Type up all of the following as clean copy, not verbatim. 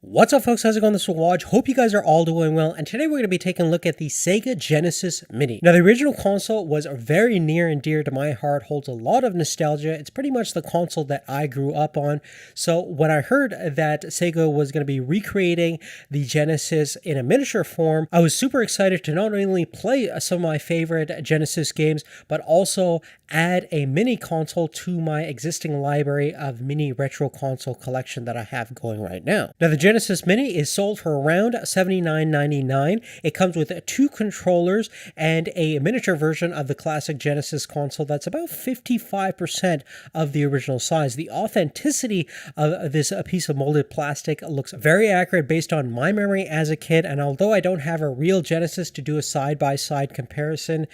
What's up, folks? How's it going? This is Waj. Hope you guys are all doing well. And today we're going to be taking a look at the Sega Genesis Mini. Now, the original console was very near and dear to my heart, holds a lot of nostalgia. It's pretty much the console that I grew up on. So when I heard that Sega was going to be recreating the Genesis in a miniature form, I was super excited to not only play some of my favorite Genesis games, but also add a mini console to my existing library of mini retro console collection that I have going right now. Now, the Genesis Mini is sold for around $79.99. It comes with two controllers and a miniature version of the classic Genesis console that's about 55% of the original size. The authenticity of this piece of molded plastic looks very accurate based on my memory as a kid, and although I don't have a real Genesis to do a side-by-side comparison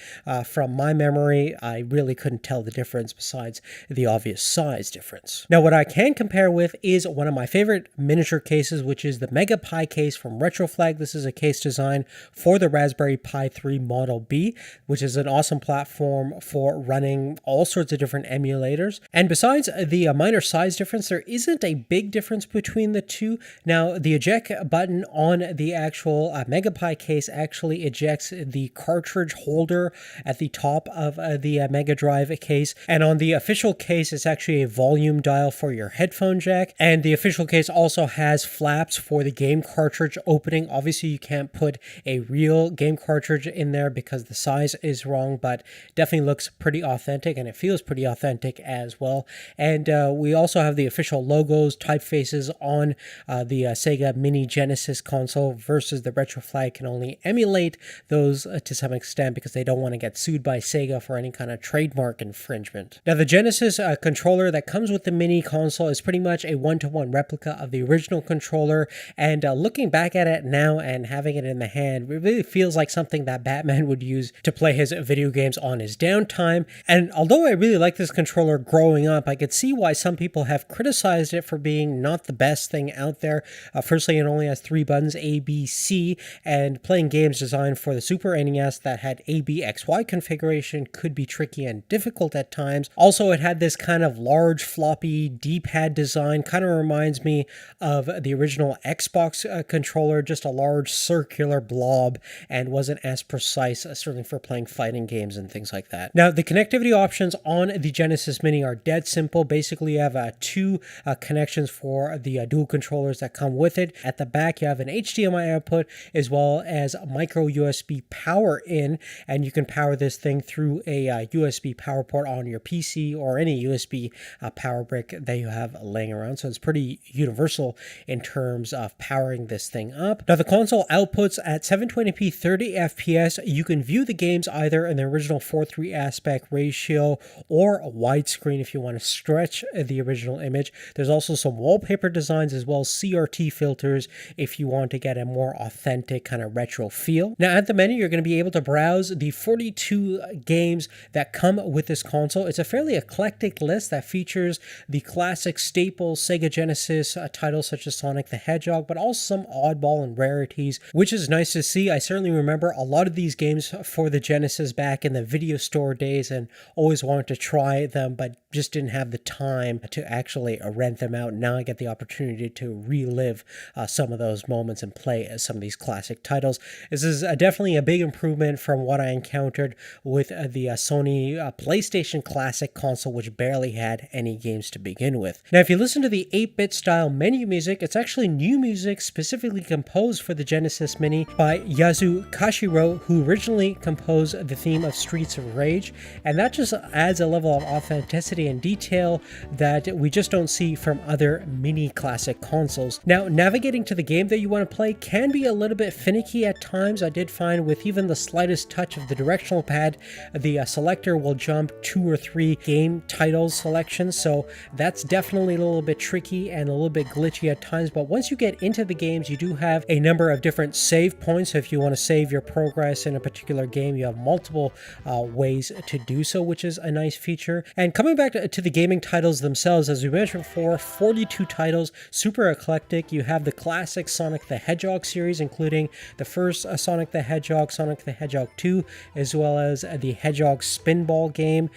from my memory, I really couldn't tell the difference besides the obvious size difference. Now, what I can compare with is one of my favorite miniature cases, which is the Mega Pi case from Retroflag. This is a case designed for the Raspberry Pi 3 Model B, which is an awesome platform for running all sorts of different emulators. And besides the minor size difference, there isn't a big difference between the two. Now, the eject button on the actual Mega Pi case actually ejects the cartridge holder at the top of the Mega Drive case, and on the official case it's actually a volume dial for your headphone jack, and the official case also has flaps for the game cartridge opening. Obviously you can't put a real game cartridge in there because the size is wrong, but definitely looks pretty authentic and it feels pretty authentic as well. And we also have the official logos, typefaces on the Sega Mini Genesis console, versus the Retroflag can only emulate those to some extent because they don't want to get sued by Sega for any kind of trademark infringement. Now, the Genesis controller that comes with the mini console is pretty much a one-to-one replica of the original controller, and looking back at it now and having it in the hand, it really feels like something that Batman would use to play his video games on his downtime. And although I really like this controller growing up, I could see why some people have criticized it for being not the best thing out there. Firstly, it only has 3 buttons, A, B, C, and playing games designed for the Super NES that had A, B, X, Y configuration could be tricky and difficult at times. Also, it had this kind of large floppy D-pad design, kind of reminds me of the original Xbox controller, just a large circular blob, and wasn't as precise, certainly for playing fighting games and things like that. Now, the connectivity options on the Genesis Mini are dead simple. Basically, you have two connections for the dual controllers that come with it. At the back, you have an HDMI output as well as a micro USB power in, and you can power this thing through a USB power port on your PC or any USB power brick that you have laying around. So it's pretty universal in terms of powering this thing up. Now, the console outputs at 720p 30 FPS. You can view the games either in the original 4:3 aspect ratio or a widescreen if you want to stretch the original image. There's also some wallpaper designs as well as CRT filters if you want to get a more authentic kind of retro feel. Now, at the menu, you're going to be able to browse the 42 games that come with this console. It's a fairly eclectic list that features the classic staple Sega Genesis titles such as Sonic the Hedgehog, but also some oddball and rarities, which is nice to see. I certainly remember a lot of these games for the Genesis back in the video store days and always wanted to try them, but just didn't have the time to actually rent them out. Now I get the opportunity to relive some of those moments and play some of these classic titles. This is definitely a big improvement from what I encountered with the Sony PlayStation Classic console, which barely had any games to begin with. Now, if you listen to the 8-bit style menu music, it's actually new music specifically composed for the Genesis Mini by Yasu Kashiro, who originally composed the theme of Streets of Rage, and that just adds a level of authenticity and detail that we just don't see from other mini classic consoles. Now, navigating to the game that you want to play can be a little bit finicky at times. I did find with even the slightest touch of the directional pad, the selector will jump 2 or 3 game titles selections, so that's definitely a little bit tricky and a little bit glitchy at times. But once you get into the games, you do have a number of different save points. So if you want to save your progress in a particular game, you have multiple ways to do so, which is a nice feature. And coming back back to the gaming titles themselves, as we mentioned before, 42 titles, super eclectic. You have the classic Sonic the Hedgehog series, including the first Sonic the Hedgehog, Sonic the Hedgehog 2, as well as the Hedgehog Spinball game.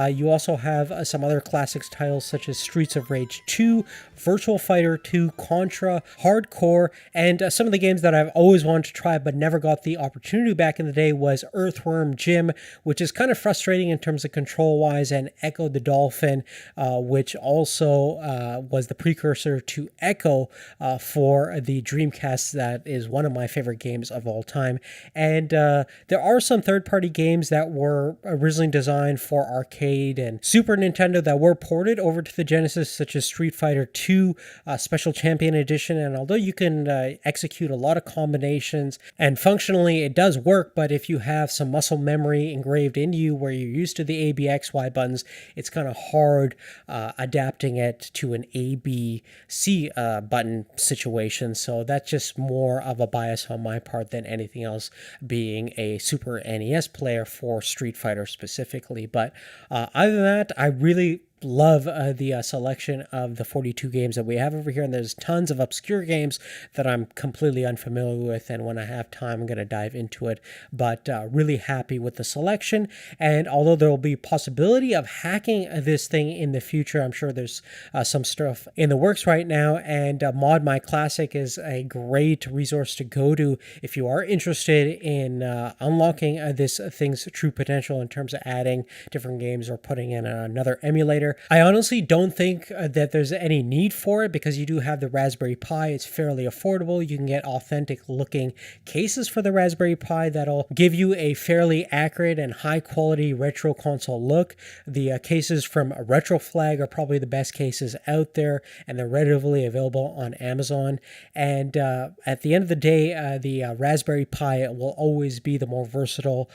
You also have some other classics titles such as Streets of Rage 2, Virtual Fighter 2, Contra, Hardcore, and some of the games that I've always wanted to try but never got the opportunity back in the day was Earthworm Jim, which is kind of frustrating in terms of control-wise, and Echo the Dolphin, which also was the precursor to Echo for the Dreamcast. That is one of my favorite games of all time. And there are some third-party games that were originally designed for arcade and Super Nintendo that were ported over to the Genesis, such as Street Fighter 2 Special Champion Edition. And although you can execute a lot of combinations and functionally it does work, but if you have some muscle memory engraved into you where you're used to the A, B, X, Y buttons, it's kind of hard adapting it to an A, B, C button situation. So that's just more of a bias on my part than anything else, being a Super NES player for Street Fighter specifically. But other than that, I really love the selection of the 42 games that we have over here, and there's tons of obscure games that I'm completely unfamiliar with, and when I have time I'm going to dive into it. But really happy with the selection, and although there will be possibility of hacking this thing in the future, I'm sure there's some stuff in the works right now, and Mod My Classic is a great resource to go to if you are interested in unlocking this thing's true potential in terms of adding different games or putting in another emulator. I honestly don't think that there's any need for it because you do have the Raspberry Pi. It's fairly affordable. You can get authentic looking cases for the Raspberry Pi that'll give you a fairly accurate and high quality retro console look. The cases from Retro Flag are probably the best cases out there, and they're readily available on Amazon. And at the end of the day, the Raspberry Pi will always be the more versatile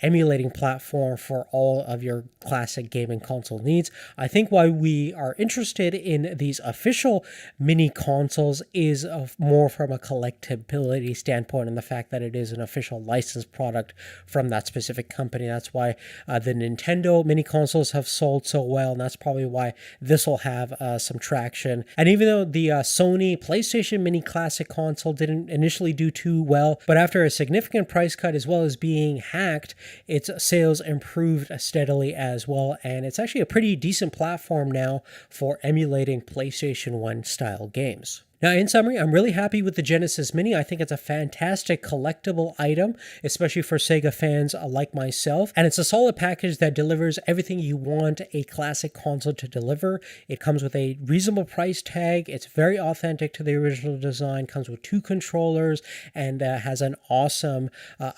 emulating platform for all of your classic gaming console needs. I think why we are interested in these official mini consoles is more from a collectability standpoint, and the fact that it is an official licensed product from that specific company. That's why the Nintendo mini consoles have sold so well, and that's probably why this will have some traction. And even though the Sony PlayStation Mini Classic console didn't initially do too well, but after a significant price cut as well as being hacked, its sales improved steadily as well, and it's actually a pretty decent platform now for emulating PlayStation 1 style games. Now, in summary, I'm really happy with the Genesis Mini. I think it's a fantastic collectible item, especially for Sega fans like myself. And it's a solid package that delivers everything you want a classic console to deliver. It comes with a reasonable price tag. It's very authentic to the original design, comes with 2 controllers, and has an awesome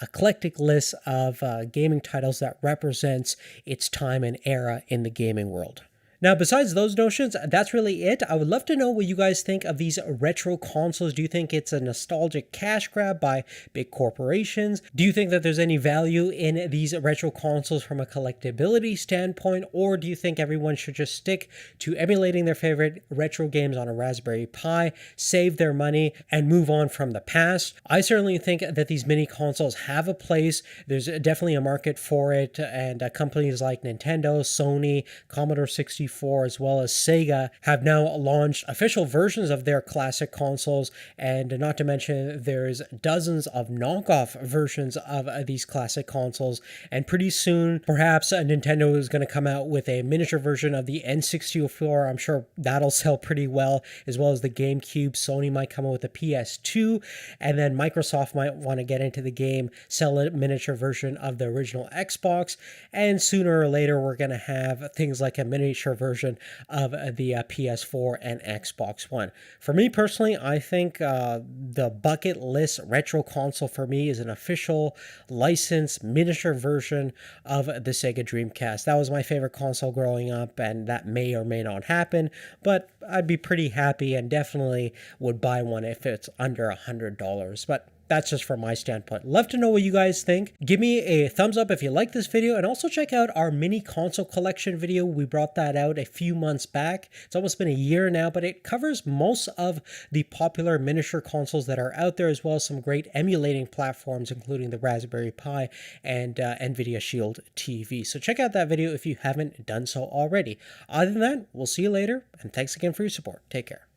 eclectic list of gaming titles that represents its time and era in the gaming world. Now, besides those notions, that's really it. I would love to know what you guys think of these retro consoles. Do you think it's a nostalgic cash grab by big corporations? Do you think that there's any value in these retro consoles from a collectability standpoint? Or do you think everyone should just stick to emulating their favorite retro games on a Raspberry Pi, save their money, and move on from the past? I certainly think that these mini consoles have a place. There's definitely a market for it, and companies like Nintendo, Sony, Commodore 64, as well as Sega have now launched official versions of their classic consoles, and not to mention there's dozens of knockoff versions of these classic consoles, and pretty soon perhaps Nintendo is going to come out with a miniature version of the N64. I'm sure that'll sell pretty well, as well as the GameCube. Sony might come out with a PS2, and then Microsoft might want to get into the game, sell a miniature version of the original Xbox, and sooner or later we're going to have things like a miniature version of the PS4 and Xbox One. For me personally, I think the bucket list retro console for me is an official licensed miniature version of the Sega Dreamcast. That was my favorite console growing up, and that may or may not happen, but I'd be pretty happy and definitely would buy one if it's under $100. But That's just from my standpoint. Love to know what you guys think. Give me a thumbs up if you like this video, and also check out our mini console collection video. We brought that out a few months back. It's almost been a year now, but it covers most of the popular miniature consoles that are out there, as well as some great emulating platforms, including the Raspberry Pi and NVIDIA Shield TV. So check out that video if you haven't done so already. Other than that, we'll see you later, and thanks again for your support. Take care.